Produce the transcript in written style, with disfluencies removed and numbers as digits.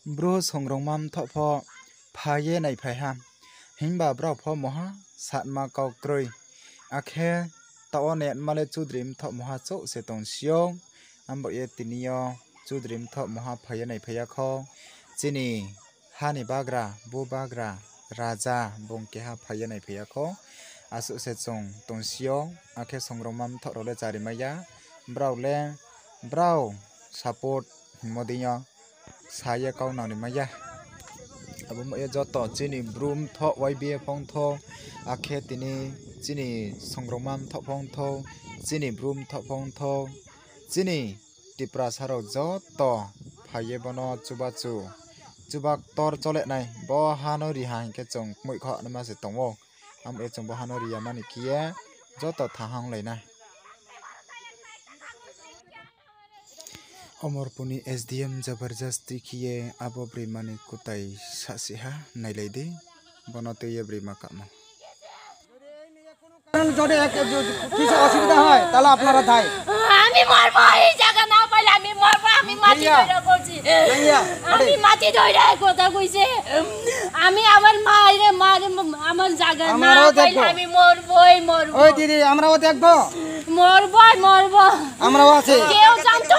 Bro songrongmam thopho phaye nai phaiha himba bro pho moha satma kau kroi akhe tao net male chudrim thop moha cho se tong sio ambo ye tinio chudrim thop moha phaye nai phaya kho chini hani bagra bu bagra raja bongke ha phaye nai phaya kho asu se chong tong sio akhe songrongmam thorole charimaya brau support modinya saya kau nani maya abo mo joto chini broom tho YBA phong tho akhe tini chini songromam tho phong tho chini broom tho phong tho chini tipra saro joto phaye bono chubachu chubak tor chole nai bo hano ri ha ke chong moi kho nama se tongo am e chong bo hano ri mani kie joto thahang leina Omorpuni SDM Jabardasti kiye abo brimani kutai sasiha nailaidi bonote ye brima kamo যদি কিছু অসুবিধা হয় তাহলে আপনারা ধাই আমি মরব এই জায়গা না পাইলে আমি মরব আমি মাটি ধরে করছি আমি মাটি ধরে কথা কইছে আমি আমার মায়ের আমার জায়গা না পাইলে আমি মরবই মরব ওই দিদি আমরাও দেখবো মরবই মরব আমরাও আছি কেউ জানতো